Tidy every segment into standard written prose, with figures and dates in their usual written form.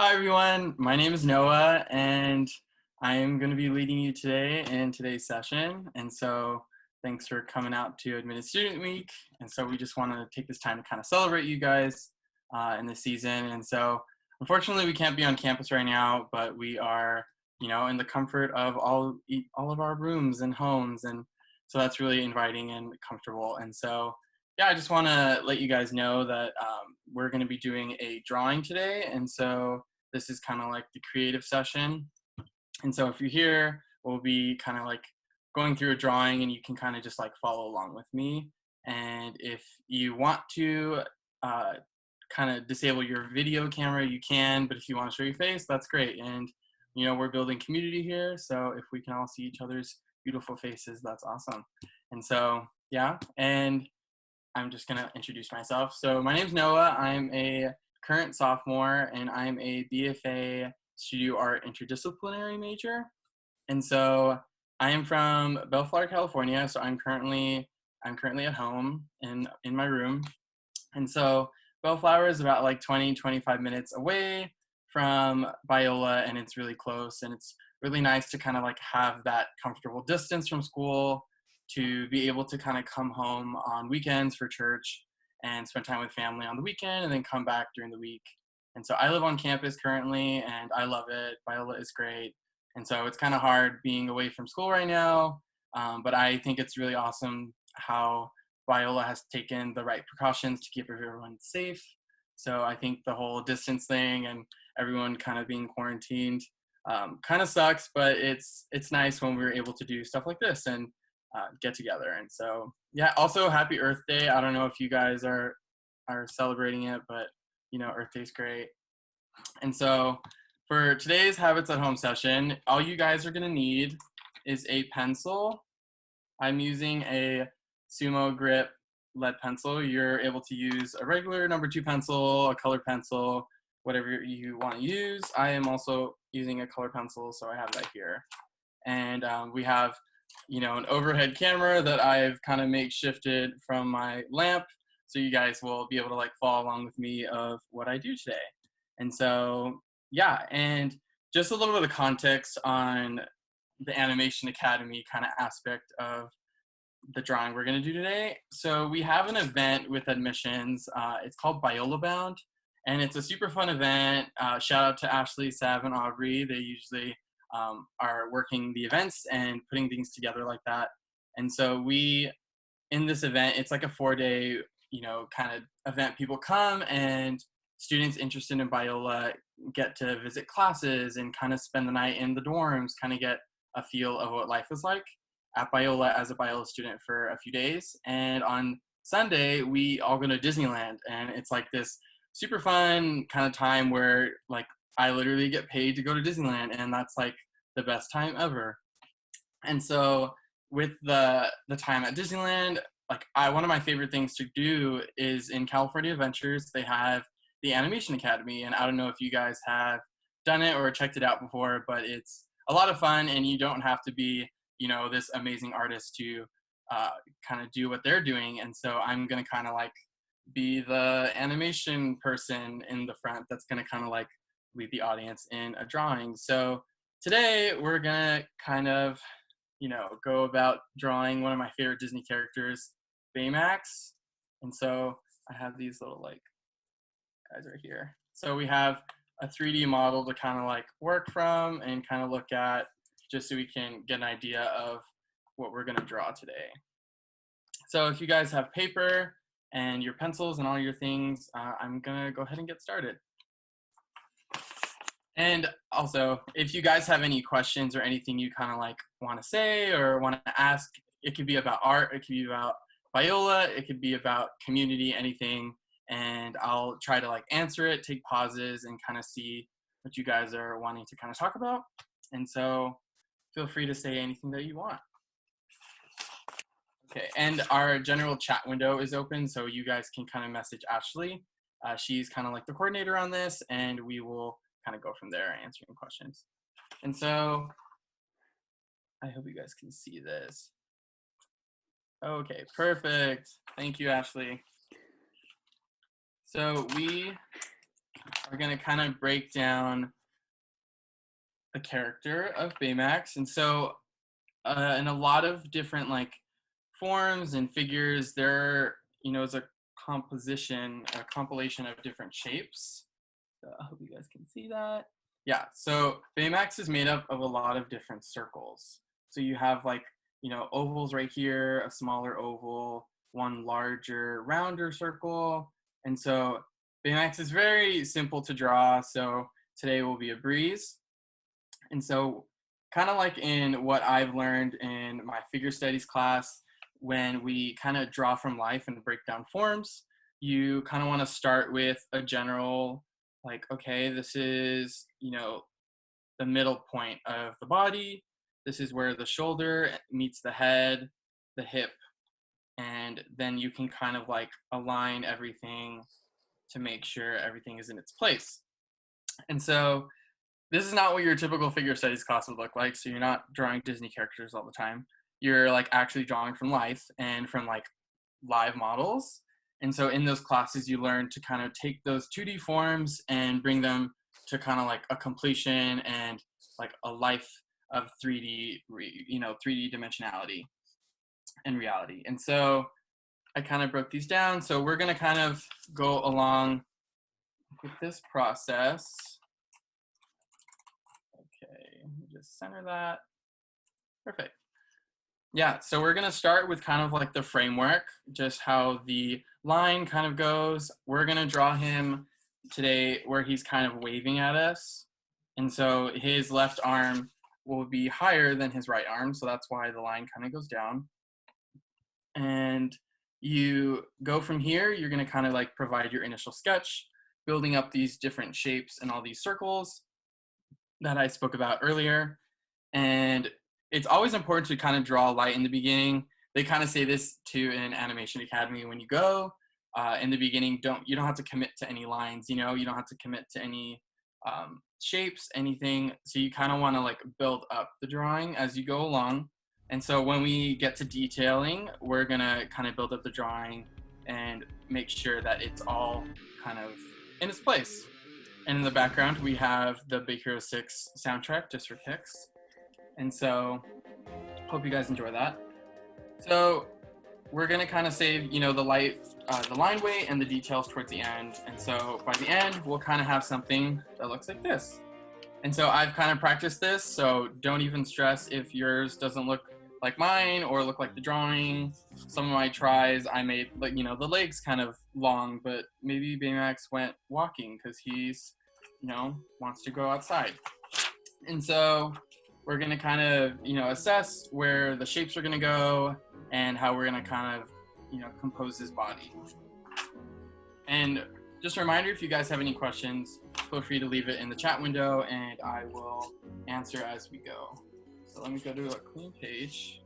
Hi everyone, my name is Noah and I am going to be leading you today in today's session. And so thanks for coming out to Admitted Student Week. And so we just want to take this time to kind of celebrate you guys in this season. And so unfortunately we can't be on campus right now, but we are, in the comfort of all of our rooms and homes. And so that's really inviting and comfortable. And so yeah, I just want to let you guys know that we're going to be doing a drawing today. And so this is kind of like the creative session. And so if you're here, we'll be kind of like going through a drawing and you can kind of just like follow along with me. And if you want to uh, kind of disable your video camera, you can, but if you want to show your face, that's great. And, we're building community here. So if we can all see each other's beautiful faces, that's awesome. And so, yeah. And I'm just going to introduce myself. So my name's Noah. I'm a current sophomore, and I'm a BFA Studio Art interdisciplinary major. And so I am from Bellflower, California. So I'm currently at home in my room. And so Bellflower is about like 25 minutes away from Biola, and it's really close, and it's really nice to kind of like have that comfortable distance from school to be able to kind of come home on weekends for church and spend time with family on the weekend and then come back during the week. And so I live on campus currently and I love it. Biola is great. And so it's kind of hard being away from school right now. But I think it's really awesome how Biola has taken the right precautions to keep everyone safe. So I think the whole distance thing and everyone kind of being quarantined kind of sucks, but it's nice when we're able to do stuff like this and get together. And so yeah, also happy Earth Day. I don't know if you guys are celebrating it, but Earth Day's great. And so for today's Habits at Home session, all you guys are going to need is a pencil. I'm using a Sumo Grip lead pencil. You're able to use a regular number 2 pencil, a colored pencil, whatever you want to use. I am also using a color pencil, so I have that here. And we have, an overhead camera that I've kind of makeshifted from my lamp, so you guys will be able to like follow along with me of what I do today. And so, yeah, and just a little bit of context on the Animation Academy kind of aspect of the drawing we're going to do today. So we have an event with admissions. It's called Biola Bound, and it's a super fun event. Shout out to Ashley, Sav, and Aubrey. They usually are working the events and putting things together like that. And so in this event, it's like a 4-day, kind of event. People come and students interested in Biola get to visit classes and kind of spend the night in the dorms, kind of get a feel of what life is like at Biola as a Biola student for a few days. And on Sunday, we all go to Disneyland, and it's like this super fun kind of time where like I literally get paid to go to Disneyland, and that's like the best time ever. And so with the time at Disneyland, like one of my favorite things to do is in California Adventures, they have the Animation Academy, and I don't know if you guys have done it or checked it out before, but it's a lot of fun, and you don't have to be this amazing artist to kind of do what they're doing. And so I'm gonna kind of like be the animation person in the front that's gonna kind of like lead the audience in a drawing. So today we're gonna kind of go about drawing one of my favorite Disney characters, Baymax. And so I have these little like guys right here. So we have a 3D model to kind of like work from and kind of look at, just so we can get an idea of what we're gonna draw today. So if you guys have paper and your pencils and all your things, I'm gonna go ahead and get started. And also, if you guys have any questions or anything you kind of like want to say or want to ask, it could be about art, it could be about Biola, it could be about community, anything. And I'll try to like answer it, take pauses, and kind of see what you guys are wanting to kind of talk about. And so feel free to say anything that you want. Okay, and our general chat window is open, so you guys can kind of message Ashley. She's kind of like the coordinator on this, and we will kind of go from there answering questions. And so I hope you guys can see this. Okay, perfect. Thank you, Ashley. So we are going to kind of break down the character of Baymax. And so in a lot of different like forms and figures, there, is a compilation of different shapes. So I hope you guys can see that. Yeah, so Baymax is made up of a lot of different circles. So you have like, ovals right here, a smaller oval, one larger, rounder circle. And so Baymax is very simple to draw. So today will be a breeze. And so kind of like in what I've learned in my figure studies class, when we kind of draw from life and break down forms, you kind of want to start with a general, like, okay, this is, the middle point of the body. This is where the shoulder meets the head, the hip, and then you can kind of like align everything to make sure everything is in its place. And so this is not what your typical figure studies class would look like. So you're not drawing Disney characters all the time. You're like actually drawing from life and from like live models. And so in those classes, you learn to kind of take those 2D forms and bring them to kind of like a completion and like a life of 3D, 3D dimensionality and reality. And so I kind of broke these down. So we're going to kind of go along with this process. Okay, let me just center that. Perfect. Yeah, so we're gonna start with kind of like the framework, just how the line kind of goes. We're gonna draw him today where he's kind of waving at us. And so his left arm will be higher than his right arm, so that's why the line kind of goes down. And you go from here, you're gonna kind of like provide your initial sketch, building up these different shapes and all these circles that I spoke about earlier. And it's always important to kind of draw light in the beginning. They kind of say this to an animation academy when you go. In the beginning, you don't have to commit to any lines, you don't have to commit to any shapes, anything. So you kind of want to like build up the drawing as you go along. And so when we get to detailing, we're gonna kind of build up the drawing and make sure that it's all kind of in its place. And in the background, we have the Big Hero 6 soundtrack, just for kicks. And so, hope you guys enjoy that. So, we're gonna kind of save, the line weight and the details towards the end. And so, by the end, we'll kind of have something that looks like this. And so, I've kind of practiced this, so don't even stress if yours doesn't look like mine or look like the drawing. Some of my tries, I made, like, the legs kind of long, but maybe Baymax went walking because he's, wants to go outside. And so, we're going to kind of, assess where the shapes are going to go and how we're going to kind of, compose his body. And just a reminder, if you guys have any questions, feel free to leave it in the chat window and I will answer as we go. So let me go to a clean page.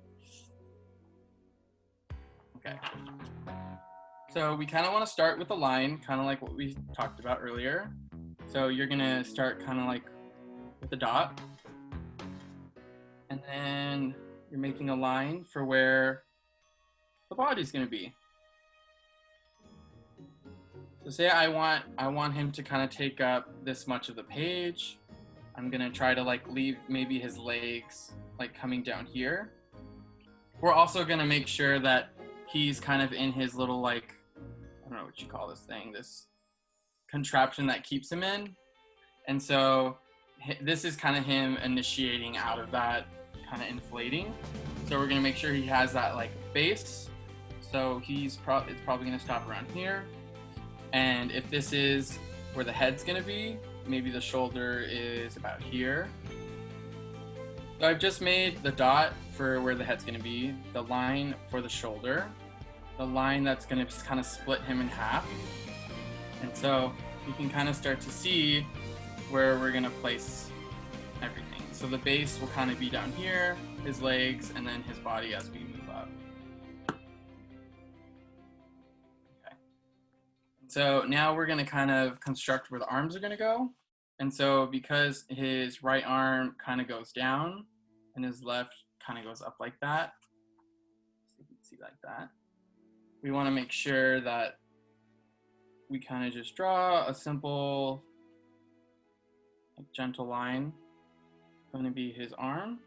Okay. So we kind of want to start with a line, kind of like what we talked about earlier. So you're going to start kind of like with a dot. And then you're making a line for where the body's going to be. So say I want him to kind of take up this much of the page. I'm going to try to like leave maybe his legs like coming down here. We're also going to make sure that he's kind of in his little like, I don't know what you call this thing, this contraption that keeps him in. And so this is kind of him initiating out of that, kind of inflating. So we're going to make sure he has that like base. So it's probably going to stop around here. And if this is where the head's going to be, maybe the shoulder is about here. So I've just made the dot for where the head's going to be, the line for the shoulder, the line that's going to kind of split him in half. And so you can kind of start to see where we're going to place everything. So the base will kind of be down here, his legs, and then his body as we move up. Okay. So now we're going to kind of construct where the arms are going to go. And so because his right arm kind of goes down and his left kind of goes up like that, so you can see like that, we want to make sure that we kind of just draw a simple, like, gentle line. Going to be his arm.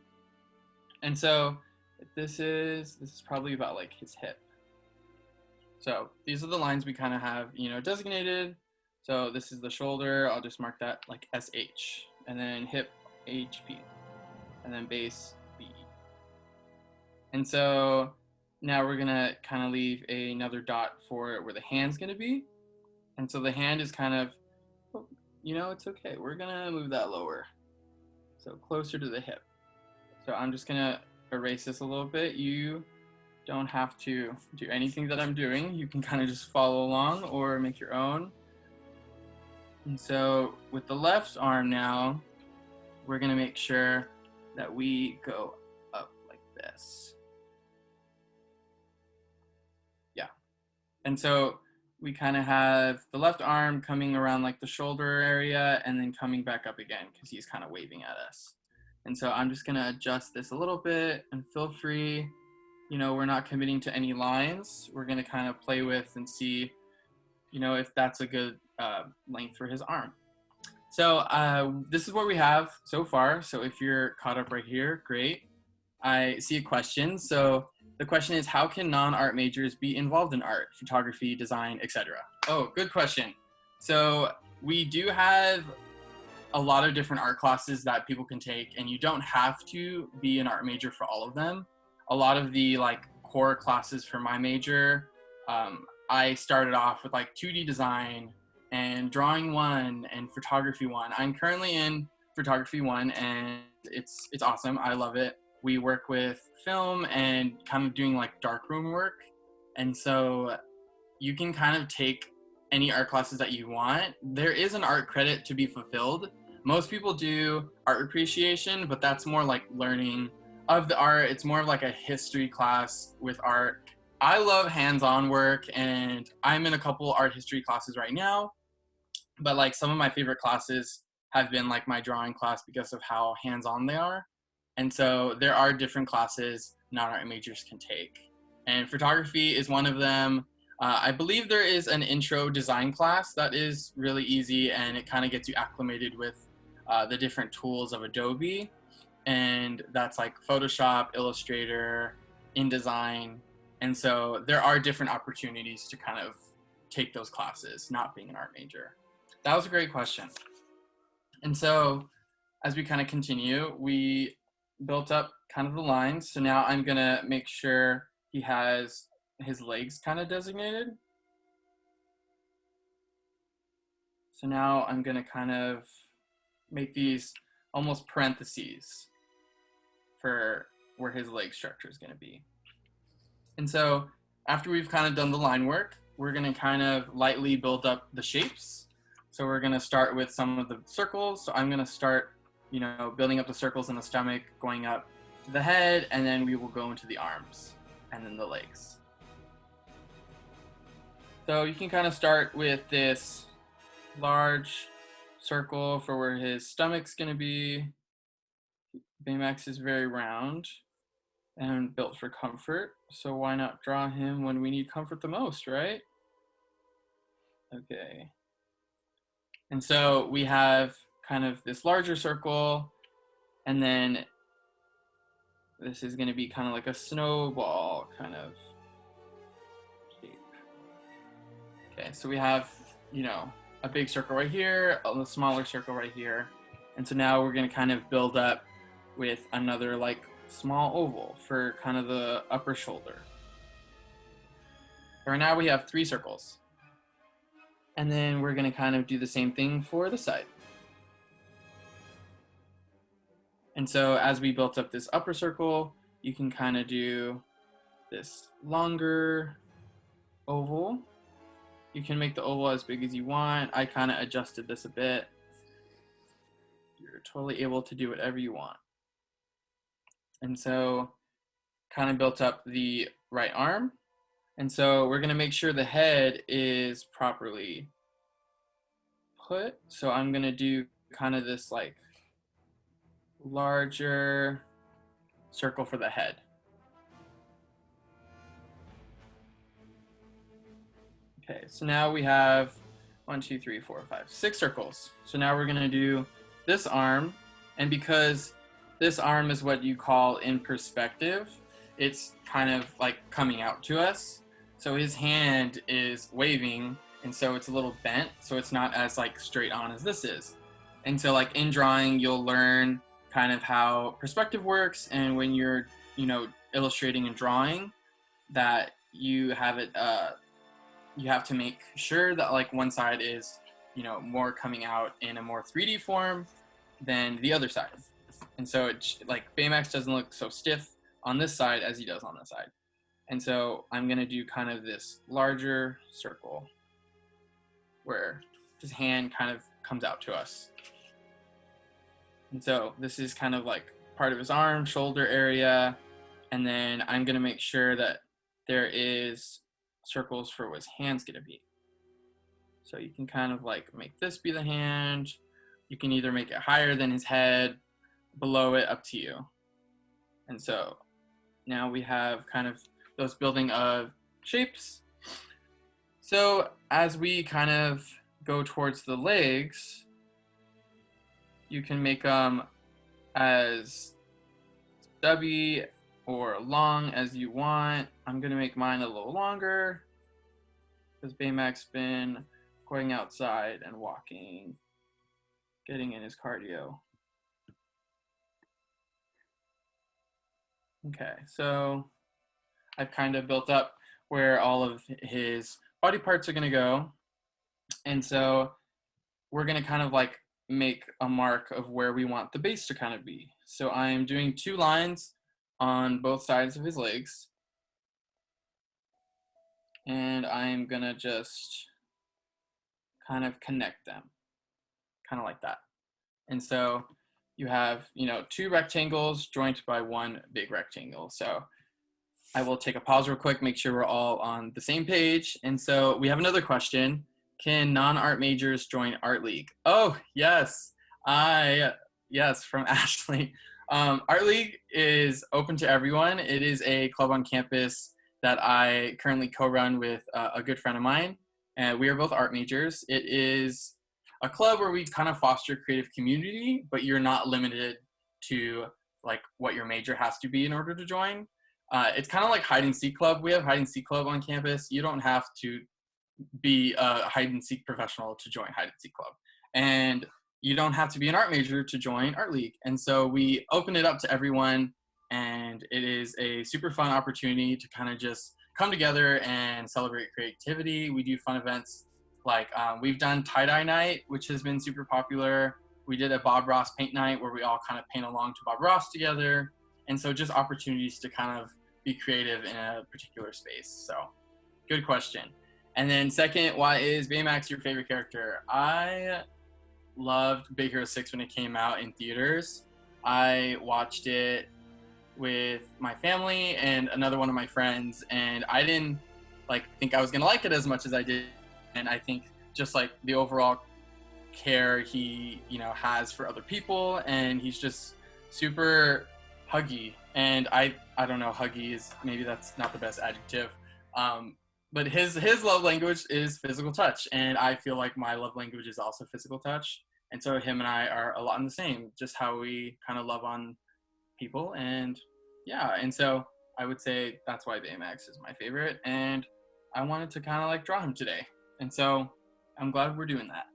And so this is probably about like his hip. So these are the lines we kind of have, designated. So this is the shoulder. I'll just mark that like SH, and then hip HP, and then base BE. And so now we're gonna kind of leave another dot for where the hand's gonna be. And so the hand is kind of, it's okay. We're gonna move that lower, so closer to the hip. So I'm just gonna erase this a little bit. You don't have to do anything that I'm doing. You can kind of just follow along or make your own. And so with the left arm now, we're gonna make sure that we go up like this. Yeah. And so we kind of have the left arm coming around like the shoulder area and then coming back up again because he's kind of waving at us. And so I'm just gonna adjust this a little bit, and feel free, we're not committing to any lines. We're gonna kind of play with and see, if that's a good length for his arm. So this is what we have so far. So if you're caught up right here, great. I see a question. So the question is, how can non-art majors be involved in art, photography, design, etc.? Oh, good question. So we do have a lot of different art classes that people can take, and you don't have to be an art major for all of them. A lot of the like core classes for my major, I started off with like 2D design and drawing 1 and photography 1. I'm currently in photography 1, and it's awesome. I love it. We work with film and kind of doing like darkroom work, and so you can kind of take any art classes that you want. There is an art credit to be fulfilled. Most people do art appreciation, but that's more like learning of the art. It's more of like a history class with art. I love hands-on work, and I'm in a couple art history classes right now, but like some of my favorite classes have been like my drawing class because of how hands-on they are. And so there are different classes non-art majors can take, and photography is one of them. I believe there is an intro design class that is really easy, and it kind of gets you acclimated with the different tools of Adobe. And that's like Photoshop, Illustrator, InDesign. And so there are different opportunities to kind of take those classes, not being an art major. That was a great question. And so as we kind of continue, we built up kind of the lines. So now I'm gonna make sure he has his legs kind of designated. So now I'm gonna kind of make these almost parentheses for where his leg structure is gonna be. And so after we've kind of done the line work, we're gonna kind of lightly build up the shapes. So we're gonna start with some of the circles. So I'm gonna start, building up the circles in the stomach, going up to the head, and then we will go into the arms and then the legs. So you can kind of start with this large circle for where his stomach's gonna be. Baymax is very round and built for comfort, so why not draw him when we need comfort the most, right? Okay. And so we have kind of this larger circle, and then this is going to be kind of like a snowball kind of shape. Okay, so we have, a big circle right here, a smaller circle right here. And so now we're going to kind of build up with another like small oval for kind of the upper shoulder. Right now we have 3 circles. And then we're going to kind of do the same thing for the side. And so as we built up this upper circle, you can kind of do this longer oval. You can make the oval as big as you want. I kind of adjusted this a bit. You're totally able to do whatever you want. And so kind of built up the right arm. And so we're going to make sure the head is properly put. So I'm going to do kind of this like larger circle for the head. Okay, so now we have 1, 2, 3, 4, 5, 6 circles. So now we're gonna do this arm, and because this arm is what you call in perspective, it's kind of like coming out to us. So his hand is waving, and so it's a little bent, so it's not as like straight on as this is. And so like in drawing, you'll learn kind of how perspective works, and when you're, illustrating and drawing, that you have it you have to make sure that like one side is, more coming out in a more 3D form than the other side. And so it's like Baymax doesn't look so stiff on this side as he does on this side. And so I'm gonna do kind of this larger circle where his hand kind of comes out to us. And so this is kind of like part of his arm, shoulder area. And then I'm gonna make sure that there is circles for what his hand's gonna be. So you can kind of like make this be the hand. You can either make it higher than his head, below it, up to you. And so now we have kind of those building of shapes. So as we kind of go towards the legs, you can make them as stubby or long as you want. I'm gonna make mine a little longer because Baymax's been going outside and walking, getting in his cardio. Okay, so I've kind of built up where all of his body parts are gonna go. And so we're gonna kind of like make a mark of where we want the base to kind of be. So I'm doing 2 lines on both sides of his legs. And I'm gonna just kind of connect them, kind of like that. And so you have, 2 rectangles joined by 1 big rectangle. So I will take a pause real quick, make sure we're all on the same page. And so we have another question. Can non-art majors join Art League? Oh, yes. Yes, from Ashley. Art League is open to everyone. It is a club on campus that I currently co-run with a good friend of mine. And we are both art majors. It is a club where we kind of foster creative community, but you're not limited to like what your major has to be in order to join. It's kind of like hide and seek club. We have hide and seek club on campus. You don't have to be a hide and seek professional to join hide and seek club. And you don't have to be an art major to join Art League. And so we open it up to everyone, and it is a super fun opportunity to kind of just come together and celebrate creativity. We do fun events like we've done tie-dye night, which has been super popular. We did a Bob Ross paint night where we all kind of paint along to Bob Ross together. And so just opportunities to kind of be creative in a particular space. So good question. And then second, why is Baymax your favorite character? I loved Big Hero 6 when it came out in theaters. I watched it with my family and another one of my friends, and I didn't think I was gonna like it as much as I did. And I think just like the overall care he has for other people, and he's just super huggy. And I don't know, huggy is, maybe that's not the best adjective, but his love language is physical touch, and I feel like my love language is also physical touch. And so him and I are a lot in the same, just how we kind of love on people. And yeah, and so I would say that's why Baymax is my favorite, and I wanted to kind of draw him today. And so I'm glad we're doing that.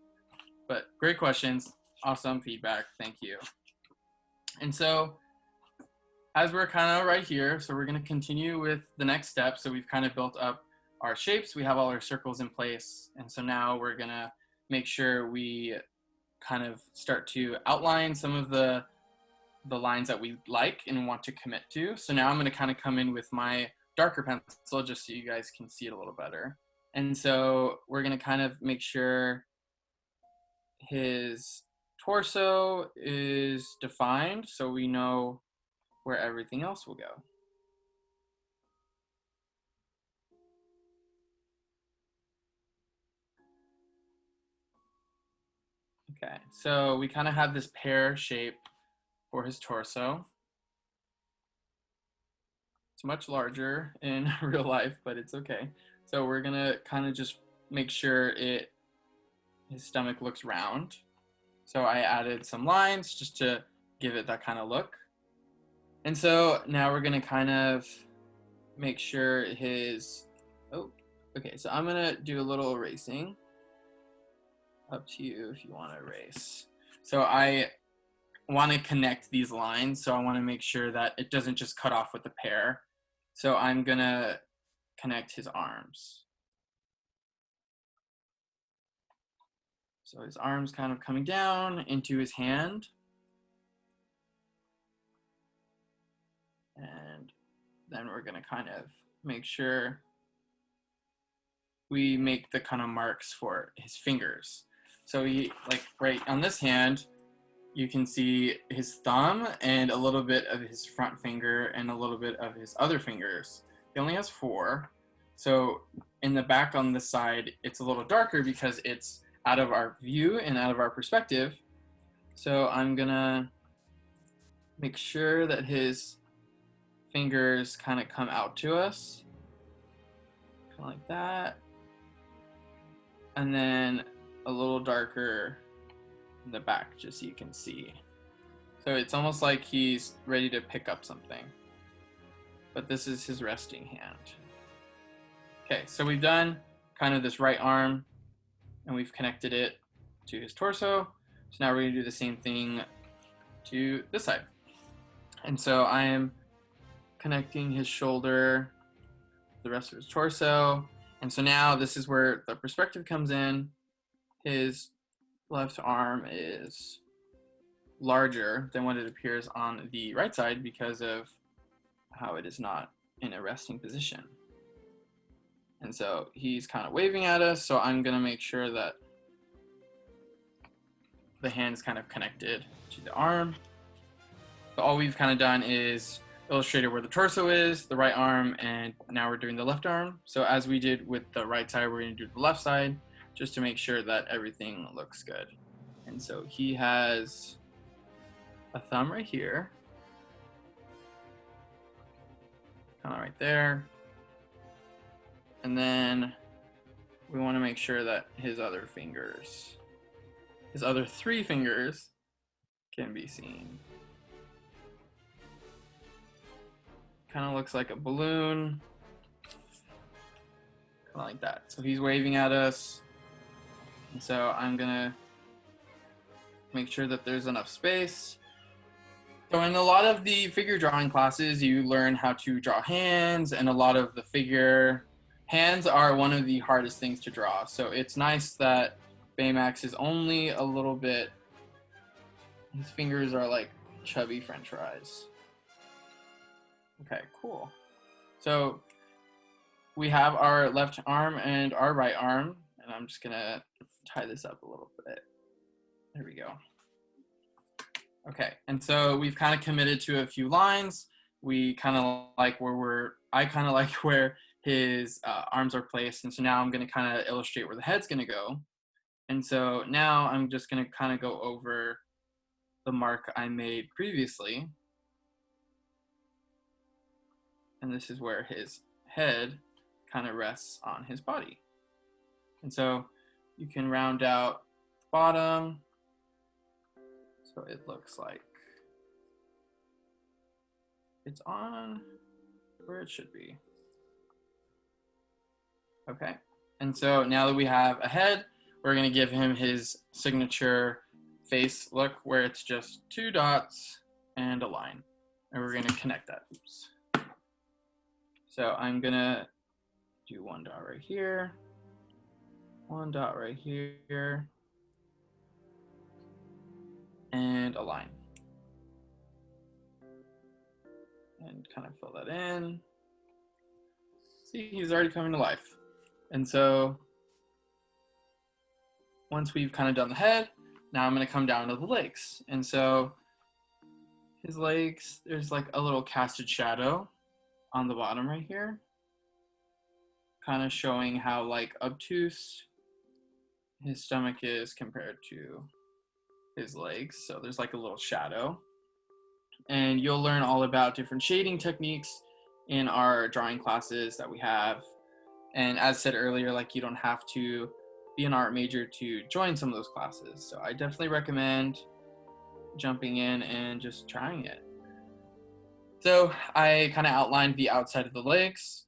But great questions, awesome feedback, thank you. And so as we're kind of right here, so we're going to continue with the next step. So we've kind of built up our shapes, we have all our circles in place, and so now we're going to make sure we kind of start to outline some of the lines that we like and want to commit to. So now I'm going to kind of come in with my darker pencil just so you guys can see it a little better. And so we're going to kind of make sure his torso is defined so we know where everything else will go. Okay, so we kind of have this pear shape for his torso. It's much larger in real life, but it's okay. So we're gonna kind of just make sure it his stomach looks round. So I added some lines just to give it that kind of look. And so now we're gonna kind of make sure his, okay, so I'm gonna do a little erasing. Up to you if you wanna erase. So I wanna connect these lines, so I wanna make sure that it doesn't just cut off with the pear. So I'm gonna connect his arms. So his arm's kind of coming down into his hand. And then we're gonna kind of make sure we make the kind of marks for his fingers. So he, like right on this hand, you can see his thumb and a little bit of his front finger and a little bit of his other fingers. He only has 4. So in the back on this side, it's a little darker because it's out of our view and out of our perspective. So I'm gonna make sure that his fingers kind of come out to us, kind of like that. And then a little darker in the back, just so you can see. So it's almost like he's ready to pick up something. But this is his resting hand. Okay, so we've done kind of this right arm, and we've connected it to his torso. So now we're gonna do the same thing to this side. And so I am connecting his shoulder, the rest of his torso. And so now this is where the perspective comes in. His left arm is larger than what it appears on the right side because of how it is not in a resting position. And so he's kind of waving at us, so I'm gonna make sure that the hand's kind of connected to the arm. So all we've kind of done is illustrated where the torso is, the right arm, and now we're doing the left arm. So as we did with the right side, we're gonna do the left side just to make sure that everything looks good. And so he has a thumb right here, kind of right there. And then we want to make sure that his other 3 fingers can be seen. Kind of looks like a balloon, kind of like that. So he's waving at us. And so I'm gonna make sure that there's enough space. So in a lot of the figure drawing classes, you learn how to draw hands, and a lot of the hands are one of the hardest things to draw. So it's nice that Baymax is only a little bit, his fingers are like chubby French fries. Okay, cool. So we have our left arm and our right arm, and I'm just gonna tie this up a little bit. There we go. Okay, and so we've kind of committed to a few lines. We kind of like I kind of like where his arms are placed, and so now I'm gonna kind of illustrate where the head's gonna go. And so now I'm just gonna kind of go over the mark I made previously. And this is where his head kind of rests on his body. And so you can round out the bottom. So it looks like it's on where it should be. Okay. And so now that we have a head, we're going to give him his signature face look where it's just 2 dots and a line. And we're going to connect that. Oops. So I'm going to do 1 dot right here, 1 dot right here, and a line. And kind of fill that in. See, he's already coming to life. And so once we've kind of done the head, now I'm going to come down to the legs. And so his legs, there's like a little casted shadow on the bottom right here, kind of showing how like obtuse his stomach is compared to his legs. So there's like a little shadow. And you'll learn all about different shading techniques in our drawing classes that we have. And as said earlier, like you don't have to be an art major to join some of those classes. So I definitely recommend jumping in and just trying it. So I kind of outlined the outside of the legs.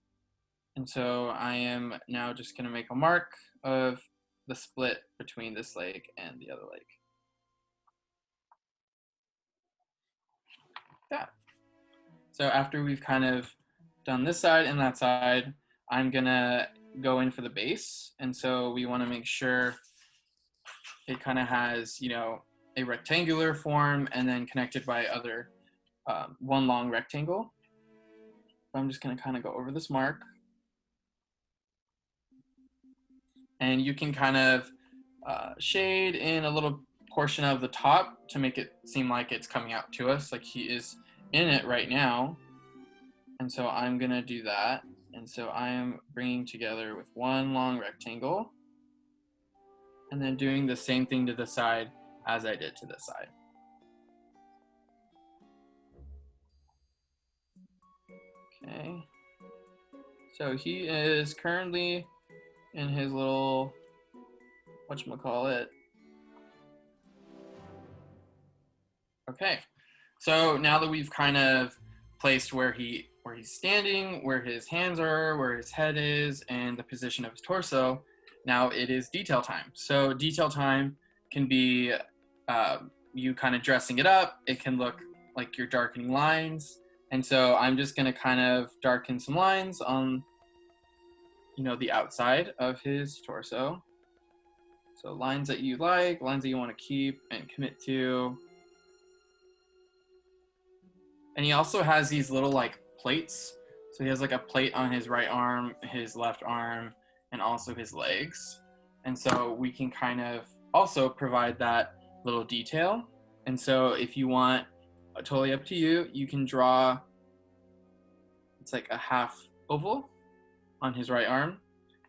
And so I am now just going to make a mark of the split between this leg and the other leg. Yeah. So after we've kind of done this side and that side, I'm going to go in for the base. And so we want to make sure it kind of has, a rectangular form and then connected by other one long rectangle. So I'm just going to kind of go over this mark. And you can kind of shade in a little portion of the top to make it seem like it's coming out to us, like he is in it right now. And so I'm going to do that. And so I am bringing together with one long rectangle and then doing the same thing to the side as I did to this side. Okay. So he is currently in his little, whatchamacallit. Okay. So now that we've kind of placed where he's standing, where his hands are, where his head is, and the position of his torso, now it is detail time. So detail time can be you kind of dressing it up. It can look like you're darkening lines. And so I'm just going to kind of darken some lines on, the outside of his torso. So lines that you like, lines that you want to keep and commit to. And he also has these little like plates. So he has like a plate on his right arm, his left arm, and also his legs. And so we can kind of also provide that little detail. And so if you want, totally up to you, you can draw, it's like a half oval on his right arm.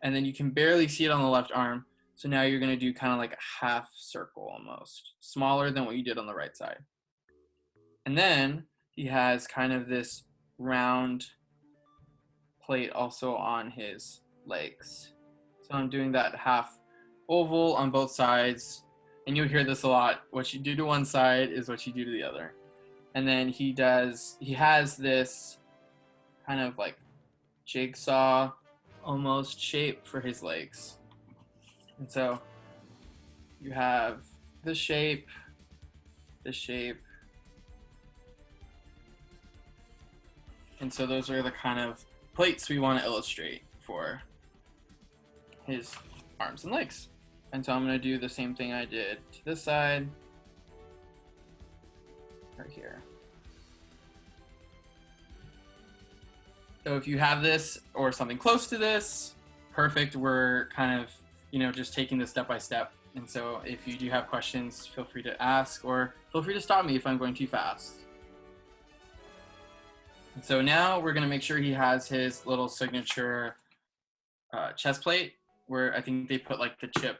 And then you can barely see it on the left arm. So now you're going to do kind of like a half circle almost, smaller than what you did on the right side. And then he has kind of this round plate also on his legs. So I'm doing that half oval on both sides. And you'll hear this a lot. What you do to one side is what you do to the other. And then he has this kind of like jigsaw almost shape for his legs. And so you have this shape, and so those are the kind of plates we want to illustrate for his arms and legs. And so I'm going to do the same thing I did to this side, right here. So if you have this or something close to this, perfect. We're kind of, just taking this step by step. And so if you do have questions, feel free to ask or feel free to stop me if I'm going too fast. And so now we're going to make sure he has his little signature chest plate where I think they put like the chip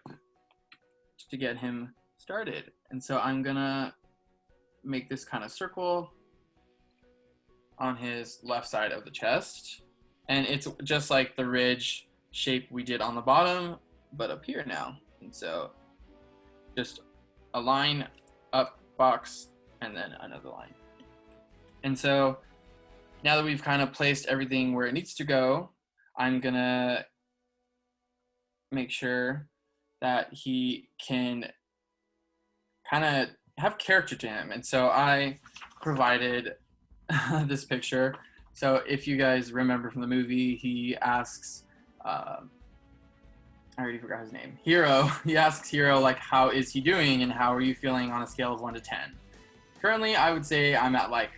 to get him started. And so I'm going to make this kind of circle on his left side of the chest. And it's just like the ridge shape we did on the bottom, but up here now. And so just a line up, box, and then another line. And so now that we've kind of placed everything where it needs to go, I'm gonna make sure that he can kind of have character to him. And so I provided this picture. So if you guys remember from the movie, he asks, I already forgot his name, Hiro. He asks Hiro, like, how is he doing and how are you feeling on a scale of 1 to 10? Currently, I would say I'm at like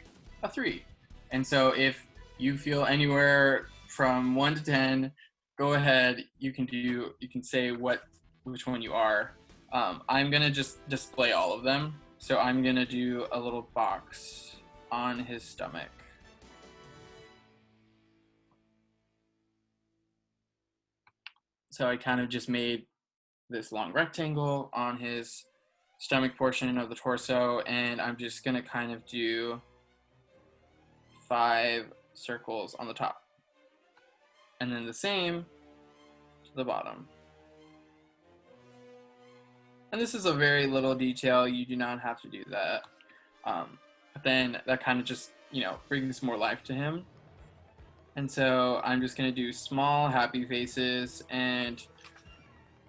a 3. And so if you feel anywhere from 1 to 10, go ahead. You can say which one you are. I'm going to just display all of them. So I'm going to do a little box on his stomach. So I kind of just made this long rectangle on his stomach portion of the torso, and I'm just going to kind of do 5 circles on the top. And then the same to the bottom. And this is a very little detail. You do not have to do that. But then that kind of just, brings more life to him. And so I'm just going to do small happy faces. And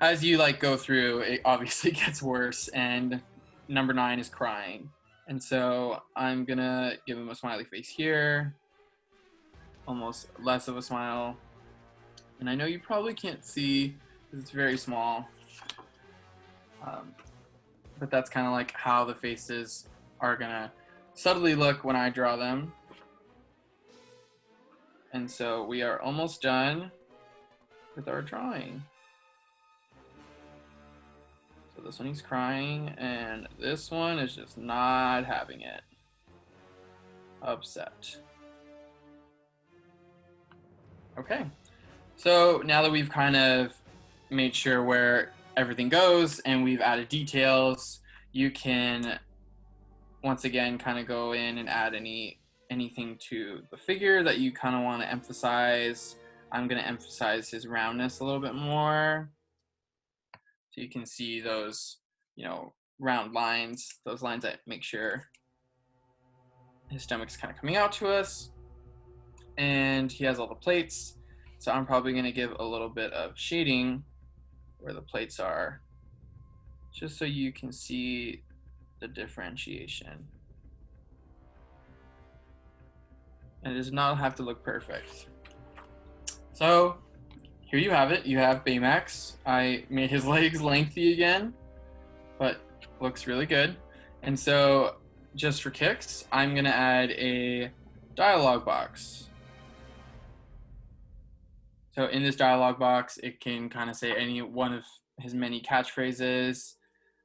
as you like go through, it obviously gets worse. And number 9 is crying. And so I'm going to give him a smiley face here. Almost less of a smile. And I know you probably can't see because it's very small. But that's kind of like how the faces are going to subtly look when I draw them. And so we are almost done with our drawing. So this one he's crying, and this one is just not having it. Upset. Okay. So now that we've kind of made sure where everything goes and we've added details, you can once again kind of go in and add anything to the figure that you kind of want to emphasize. I'm going to emphasize his roundness a little bit more. So you can see those, round lines, those lines that make sure his stomach's kind of coming out to us. And he has all the plates. So I'm probably going to give a little bit of shading where the plates are, just so you can see the differentiation. And it does not have to look perfect. So here you have it. You have Baymax. I made his legs lengthy again, but looks really good. And so just for kicks, I'm going to add a dialogue box. So in this dialogue box, it can kind of say any one of his many catchphrases.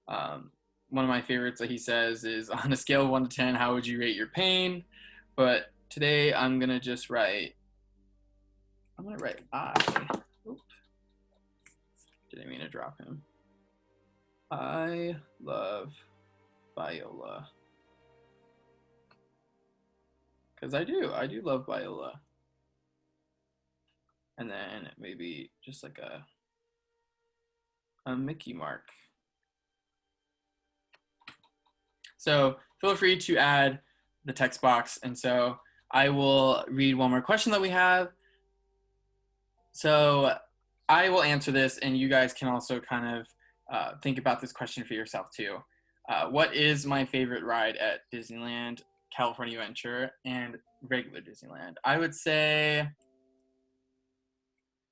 One of my favorites that he says is, on a scale of 1 to 10, how would you rate your pain? But today I'm going to just write, I. Oops. Didn't mean to drop him. I love Viola. Because I do love Viola. And then maybe just like a Mickey mark. So feel free to add the text box. And so I will read one more question that we have. So I will answer this, and you guys can also kind of think about this question for yourself too. What is my favorite ride at Disneyland, California Adventure, and regular Disneyland? I would say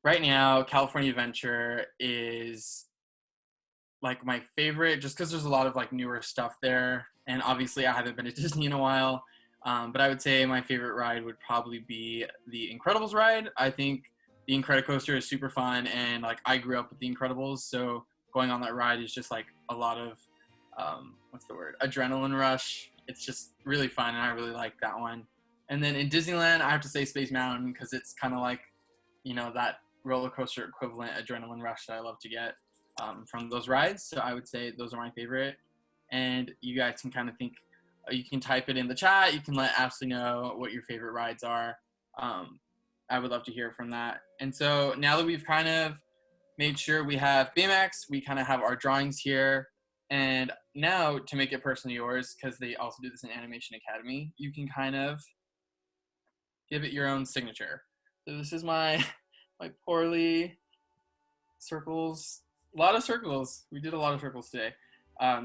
right now, California Adventure is like my favorite, just because there's a lot of like newer stuff there, and obviously I haven't been to Disney in a while. But I would say my favorite ride would probably be the Incredibles ride. I think the Incredicoaster is super fun, and like I grew up with the Incredibles, so going on that ride is just like a lot of adrenaline rush. It's just really fun, and I really like that one. And then in Disneyland, I have to say Space Mountain, because it's kind of like, that roller coaster equivalent adrenaline rush that I love to get from those rides. So I would say those are my favorite. And you guys can kind of think, you can type it in the chat. You can let Ashley know what your favorite rides are. I would love to hear from that. And so now that we've kind of made sure we have Baymax, we kind of have our drawings here. And now to make it personally yours, because they also do this in Animation Academy, you can kind of give it your own signature. So this is my poorly circles, a lot of circles. We did a lot of circles today.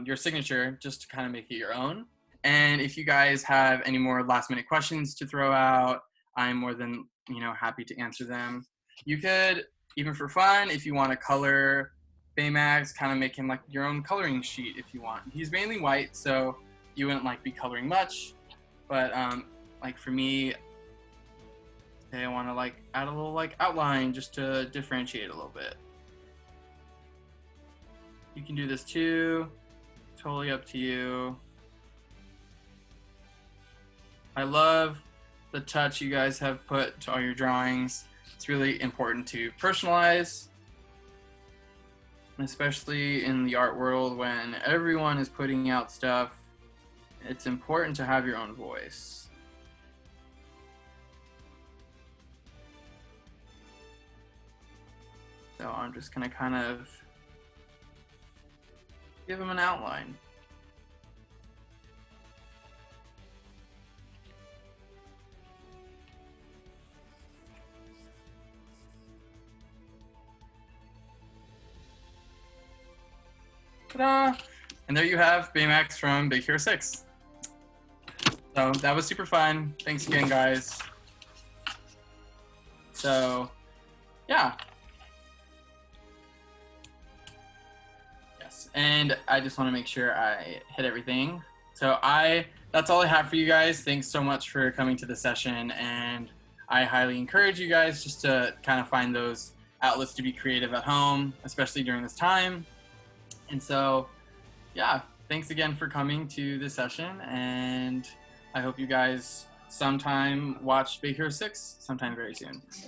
Your signature, just to kind of make it your own. And if you guys have any more last minute questions to throw out, I'm more than happy to answer them. You could, even for fun, if you want to color Baymax, kind of make him like your own coloring sheet if you want. He's mainly white, so you wouldn't be coloring much. But like for me, I want to add a little outline just to differentiate a little bit. You can do this too. Totally up to you. I love the touch you guys have put to all your drawings. It's really important to personalize, especially in the art world when everyone is putting out stuff. It's important to have your own voice. So I'm just gonna kind of Give him an outline. Ta-da! And there you have Baymax from Big Hero 6. So that was super fun. Thanks again, guys. So, yeah. Yes, and I just want to make sure I hit everything. So that's all I have for you guys. Thanks so much for coming to the session, and I highly encourage you guys just to kind of find those outlets to be creative at home, especially during this time. And so, yeah, thanks again for coming to this session, and I hope you guys sometime watch Big Hero 6 sometime very soon.